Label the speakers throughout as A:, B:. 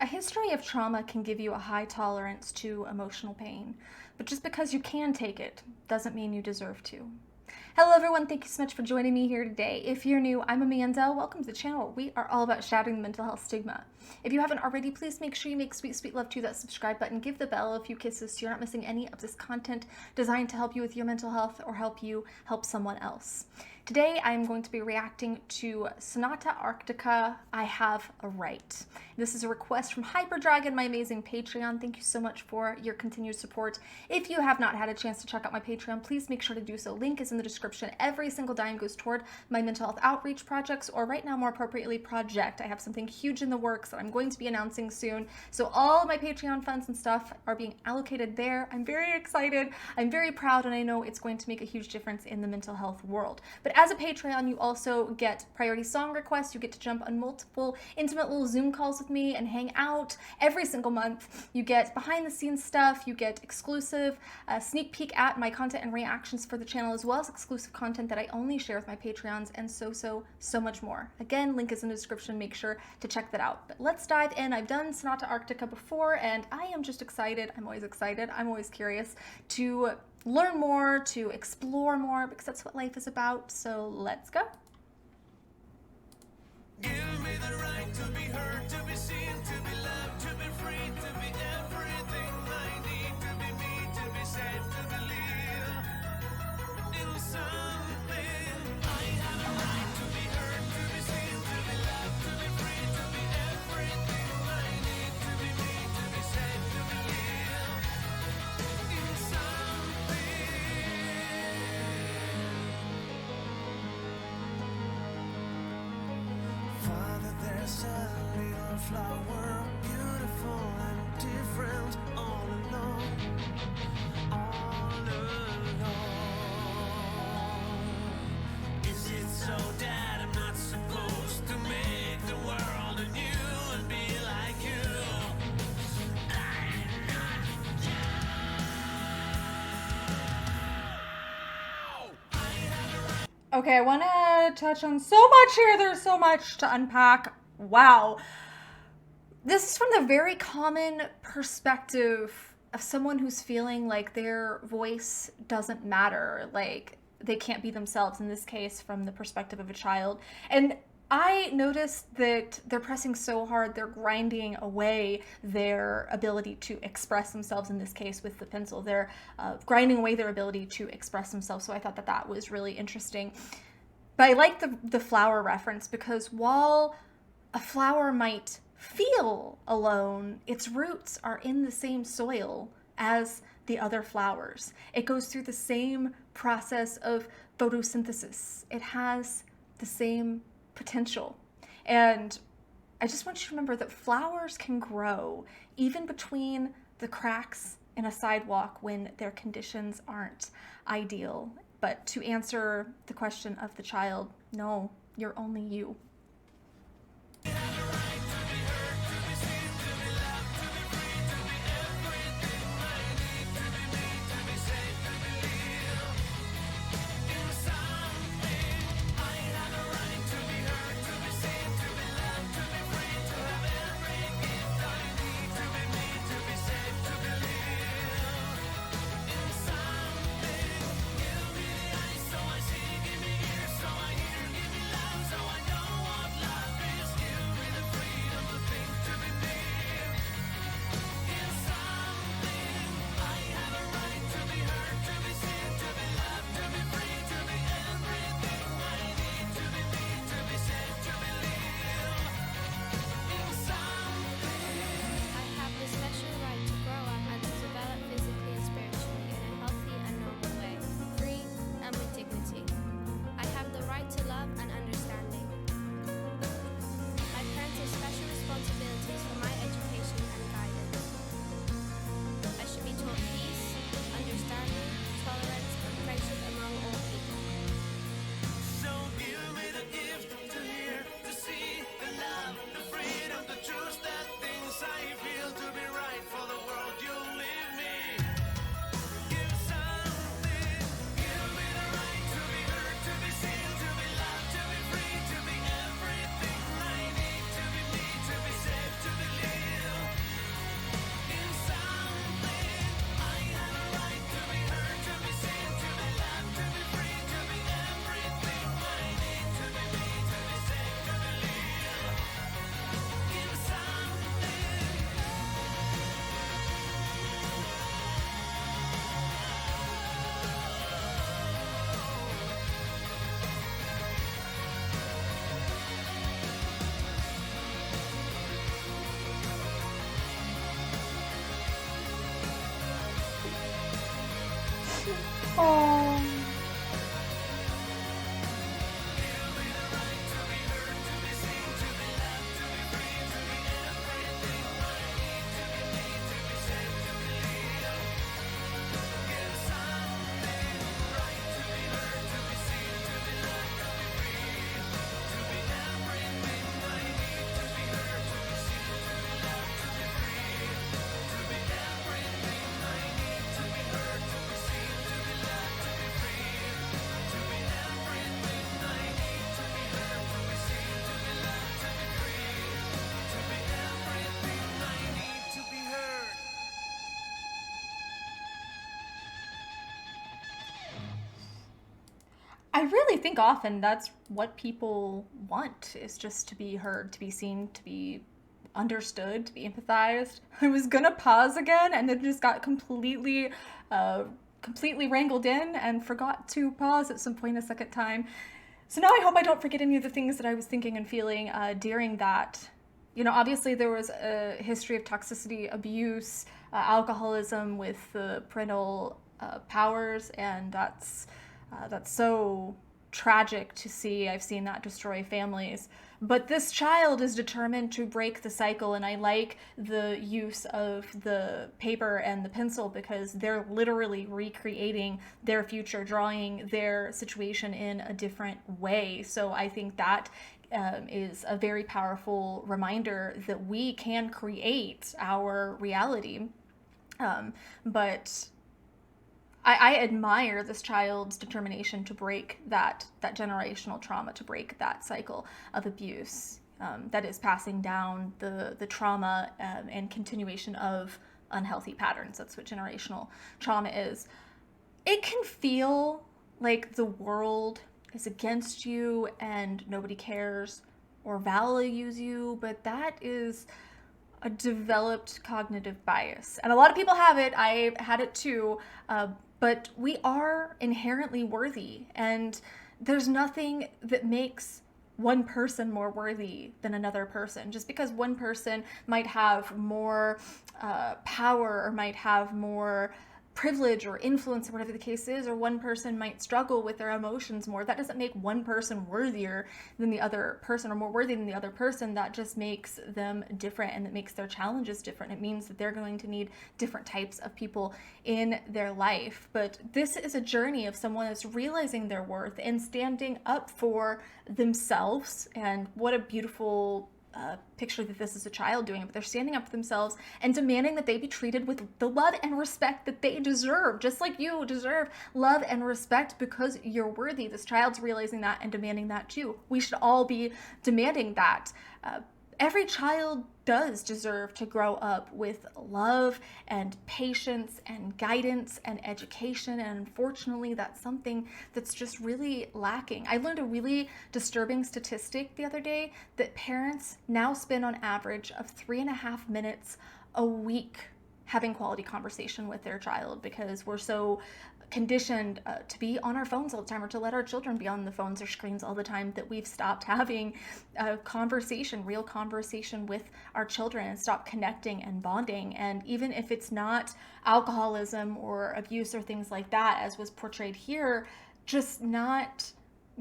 A: A history of trauma can give you a high tolerance to emotional pain, but just because you can take it doesn't mean you deserve to. Hello everyone, thank you so much for joining me here today. If you're new, I'm Amanda. Welcome to the channel. We are all about shattering the mental health stigma. If you haven't already, please make sure you make sweet, sweet love to that subscribe button. Give the bell a few kisses so you're not missing any of this content designed to help you with your mental health or help you help someone else. Today, I'm going to be reacting to Sonata Arctica, I Have a Right. This is a request from Hyperdragon, my amazing Patreon. Thank you so much for your continued support. If you have not had a chance to check out my Patreon, please make sure to do so. Link is in the description. Every single dime goes toward my mental health outreach projects, or right now, more appropriately, project. I have something huge in the works that I'm going to be announcing soon. So all of my Patreon funds and stuff are being allocated there. I'm very excited. I'm very proud, and I know it's going to make a huge difference in the mental health world. But as a Patreon, you also get priority song requests. You get to jump on multiple intimate little Zoom calls with me and hang out every single month. You get behind the scenes stuff. You get exclusive sneak peek at my content and reactions for the channel, as well as exclusive content that I only share with my Patreons, and so much more. Again, link is in the description. Make sure to check that out. But let's dive in. I've done Sonata Arctica before, and I am just excited. I'm always excited. I'm always curious to learn more, to explore more, because that's what life is about. So let's go.
B: Give me the right to be heard, to be seen, to be loved, to be free, to be everything I need, to be me, to be safe, to believe in something. I have a right to be heard, to be seen, to be loved, to be free, to be everything I need, to be me, to be safe, to believe in something. Father, there's a little flower, beautiful and different, all alone, all alone. Is it so that I'm not supposed to make the world anew and be like you? I'm not you. I have a right.
A: Okay, I want to touch on so much here. There's so much to unpack. Wow. This is from the very common perspective of someone who's feeling like their voice doesn't matter, like they can't be themselves, in this case, from the perspective of a child. And I noticed that they're pressing so hard, they're grinding away their ability to express themselves, in this case with the pencil. They're grinding away their ability to express themselves. So I thought that that was really interesting. But I like the flower reference, because while a flower might feel alone, its roots are in the same soil as the other flowers. It goes through the same process of photosynthesis. It has the same potential. And I just want you to remember that flowers can grow even between the cracks in a sidewalk when their conditions aren't ideal. But to answer the question of the child, no, you're only you. Oh. I really think often that's what people want, is just to be heard, to be seen, to be understood, to be empathized. I was gonna pause again and then just got uh, completely wrangled in and forgot to pause at some point a second time. So now I hope I don't forget any of the things that I was thinking and feeling during that. You know, obviously there was a history of toxicity, abuse, alcoholism with the parental powers, and that's so tragic to see. I've seen that destroy families. But this child is determined to break the cycle, and I like the use of the paper and the pencil because they're literally recreating their future, drawing their situation in a different way. So I think that is a very powerful reminder that we can create our reality. But I admire this child's determination to break that generational trauma, to break that cycle of abuse that is passing down the trauma and continuation of unhealthy patterns. That's what generational trauma is. It can feel like the world is against you and nobody cares or values you, but that is a developed cognitive bias. And a lot of people have it. I had it too. But we are inherently worthy, and there's nothing that makes one person more worthy than another person. Just because one person might have more power or might have more privilege or influence or whatever the case is, or one person might struggle with their emotions more, that doesn't make one person worthier than the other person or more worthy than the other person. That just makes them different, and that makes their challenges different. It means that they're going to need different types of people in their life. But this is a journey of someone that's realizing their worth and standing up for themselves. And what a beautiful picture that this is a child doing it, but they're standing up for themselves and demanding that they be treated with the love and respect that they deserve, just like you deserve love and respect because you're worthy. This child's realizing that and demanding that too. We should all be demanding that. Every child does deserve to grow up with love and patience and guidance and education, and unfortunately that's something that's just really lacking. I learned a really disturbing statistic the other day that parents now spend on average of 3.5 minutes a week having quality conversation with their child, because we're so conditioned to be on our phones all the time, or to let our children be on the phones or screens all the time, that we've stopped having a conversation, real conversation with our children, and stopped connecting and bonding. And even if it's not alcoholism or abuse or things like that, as was portrayed here, just not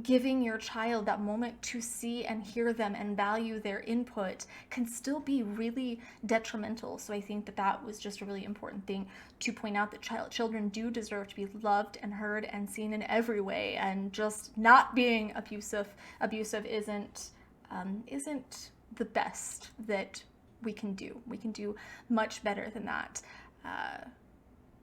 A: giving your child that moment to see and hear them and value their input can still be really detrimental. So I think that that was just a really important thing to point out, that children do deserve to be loved and heard and seen in every way, and just not being abusive isn't the best that we can do. We can do much better than that.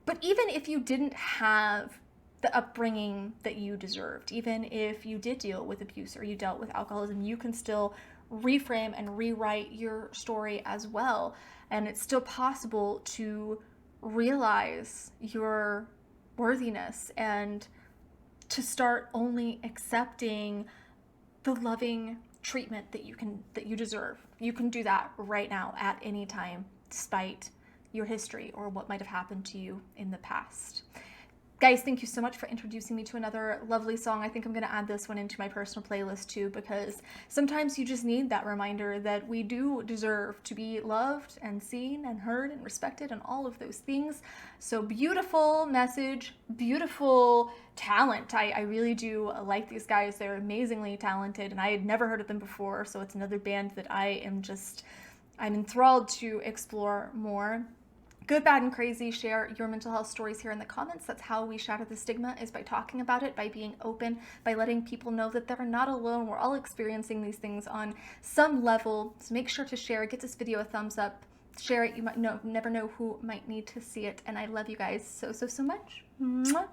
A: But even if you didn't have the upbringing that you deserved, even if you did deal with abuse or you dealt with alcoholism, you can still reframe and rewrite your story as well. And it's still possible to realize your worthiness and to start only accepting the loving treatment that you deserve. You can do that right now at any time, despite your history or what might have happened to you in the past. Guys, thank you so much for introducing me to another lovely song. I think I'm going to add this one into my personal playlist too, because sometimes you just need that reminder that we do deserve to be loved and seen and heard and respected and all of those things. So beautiful message, beautiful talent. I really do like these guys. They're amazingly talented, and I had never heard of them before, so it's another band that I'm enthralled to explore more. Good, bad, and crazy. Share your mental health stories here in the comments. That's how we shatter the stigma, is by talking about it, by being open, by letting people know that they're not alone. We're all experiencing these things on some level. So make sure to share. Get this video a thumbs up. Share it. You might never know who might need to see it. And I love you guys so much. Mwah.